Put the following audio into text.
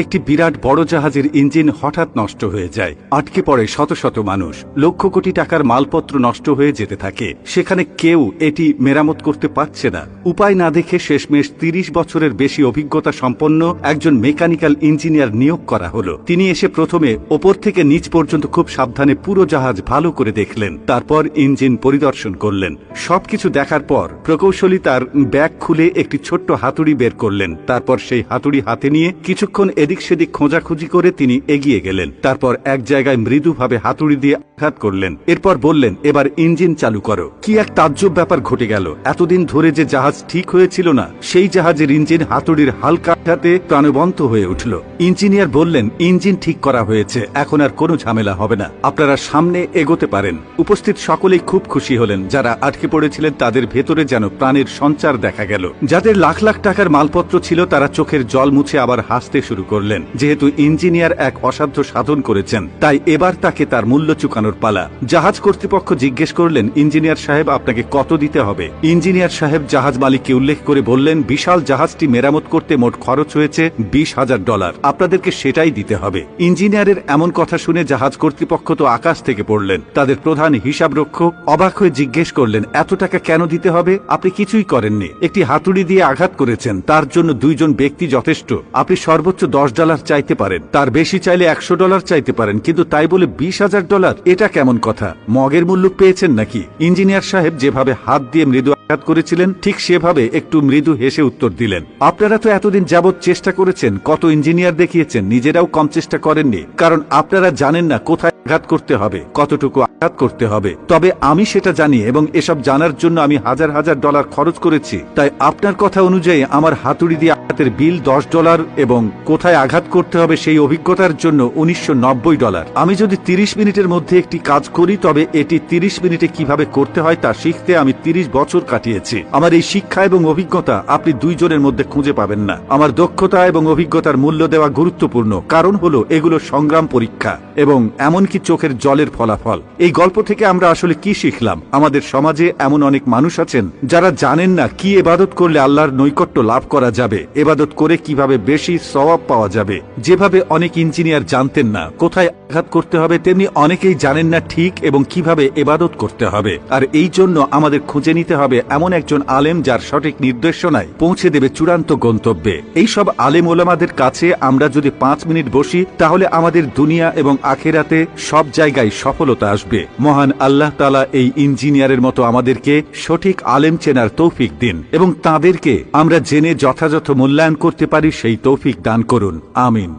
একটি বিরাট বড় জাহাজের ইঞ্জিন হঠাৎ নষ্ট হয়ে যায়। আটকে পড়ে শত শত মানুষ। লক্ষ কোটি টাকার মালপত্র নষ্ট হয়ে যেতে থাকে। সেখানে কেউ এটি মেরামত করতে পারছে না। উপায় না দেখে শেষমেশ ৩০ বছরের বেশি অভিজ্ঞতা সম্পন্ন একজন মেকানিক্যাল ইঞ্জিনিয়ার নিয়োগ করা হলো। তিনি এসে প্রথমে ওপর থেকে নিচ পর্যন্ত খুব সাবধানে পুরো জাহাজ ভালো করে দেখলেন। তারপর ইঞ্জিন পরিদর্শন করলেন। সবকিছু দেখার পর প্রকৌশলী তার ব্যাগ খুলে একটি ছোট্ট হাতুড়ি বের করলেন। তারপর সেই হাতুড়ি হাতে নিয়ে কিছুক্ষণ এদিক সেদিক খোঁজাখুঁজি করে তিনি এগিয়ে গেলেন। তারপর এক জায়গায় মৃদুভাবে হাতুড়ি দিয়ে আঘাত করলেন। এরপর বললেন, এবার ইঞ্জিন চালু করো। কি এক তাজ্জব ব্যাপার ঘটে গেল। এতদিন ধরে যে জাহাজ ঠিক হয়েছিল না, সেই জাহাজের ইঞ্জিন হাতুড়ির হালকা আঘাতে প্রাণবন্ত হয়ে উঠল। ইঞ্জিনিয়ার বললেন, ইঞ্জিন ঠিক করা হয়েছে, এখন আর কোনো ঝামেলা হবে না, আপনারা সামনে এগোতে পারেন। উপস্থিত সকলেই খুব খুশি হলেন। যারা আটকে পড়েছিলেন তাদের ভেতরে যেন প্রাণের সঞ্চার দেখা গেল। যাদের লাখ লাখ টাকার মালপত্র ছিল তারা চোখের জল মুছে আবার হাসতে শুরু করলেন। যেহেতু ইঞ্জিনিয়ার এক অসাধ্য সাধন করেছেন, তাই এবার তাকে তার মূল্য চুকানোর পালা। জাহাজ কর্তৃপক্ষ জিজ্ঞেস করলেন, ইঞ্জিনিয়ার সাহেব আপনাকে কত দিতে হবে? ইঞ্জিনিয়ার সাহেব জাহাজ মালিককে উল্লেখ করে বললেন, বিশাল জাহাজটি মেরামত করতে মোট খরচ হয়েছে $20,000, আপনাদেরকে সেটাই দিতে হবে। ইঞ্জিনিয়ারের এমন কথা শুনে জাহাজ কর্তৃপক্ষ তো আকাশ থেকে পড়লেন। তাদের প্রধান হিসাবরক্ষক অবাক হয়ে জিজ্ঞেস করলেন, এত টাকা কেন দিতে হবে? আপনি কিছুই করেননি, একটি হাতুড়ি দিয়ে আঘাত করেছেন, তার জন্য 2 জন ব্যক্তি যথেষ্ট। আপনি সর্বোচ্চ $10 চাইতে পারেন, তার বেশি চাইলে $100 চাইতে পারেন, কিন্তু তাই বলে $20,000? এটা কেমন কথা? মগের মূল্য পেয়েছেন নাকি? ইঞ্জিনিয়ার সাহেব যেভাবে হাত দিয়ে মৃদু আঘাত করেছিলেন ঠিক সেভাবে একটু মৃদু হেসে উত্তর দিলেন, আপনারা তো এতদিন যাবৎ চেষ্টা করেছেন, কত ইঞ্জিনিয়ার দেখিয়েছেন, নিজেরাও কম চেষ্টা করেননি, কারণ আপনারা জানেন না কোথায় আঘাত করতে হবে, কতটুকু আঘাত করতে হবে। তবে আমি সেটা জানি এবং এসব জানার জন্য আমি হাজার হাজার ডলার খরচ করেছি। তাই আপনার কথা অনুযায়ী আমার হাতুড়ি দিয়ে আঘাতের বিল $10 এবং কোথায় আঘাত করতে হবে সেই অভিজ্ঞতার জন্য $1990। আমি যদি 30 মিনিটের মধ্যে একটি কাজ করি, তবে এটি 30 মিনিটে কিভাবে করতে হয় তা শিখতে আমি 30 বছর কাটিয়েছি। আমার এই শিক্ষা এবং অভিজ্ঞতা আপনি 2 জনের মধ্যে খুঁজে পাবেন না। আমার দক্ষতা এবং অভিজ্ঞতার মূল্য দেওয়া গুরুত্বপূর্ণ, কারণ হলো এগুলো সংগ্রাম পরীক্ষা এবং এমনকি চোখের জলের ফলাফল। এই গল্প থেকে আমরা আসলে কি শিখলাম? আমাদের সমাজে এমন অনেক মানুষ আছেন যারা জানেন না কি ইবাদত করলে আল্লাহর নৈকট্য লাভ করা যাবে, ইবাদত করে কিভাবে বেশি সওয়াব পাওয়া যাবে। যেভাবে অনেক ইঞ্জিনিয়ার জানতেন না কোথায় আঘাত করতে হবে, তেমনি অনেকেই জানেন না ঠিক এবং কিভাবে ইবাদত করতে হবে। আর এই জন্য আমাদের খুঁজে নিতে হবে এমন একজন আলেম যার সঠিক নির্দেশনায় পৌঁছে দেবে চূড়ান্ত গন্তব্যে। এই সব আলেম ওলামাদের কাছে আমরা যদি 5 মিনিট বসি, তাহলে আমাদের দুনিয়া এবং আখিরাতে সব জায়গায় সফলতা আসবে। মহান আল্লাহ তাআলা এই ইঞ্জিনিয়ারের মতো আমাদেরকে সঠিক আলেম চেনার তৌফিক দিন এবং তাদেরকে আমরা জেনে যথাযথ মূল্যায়ন করতে পারি সেই তৌফিক দান করুন। আমিন।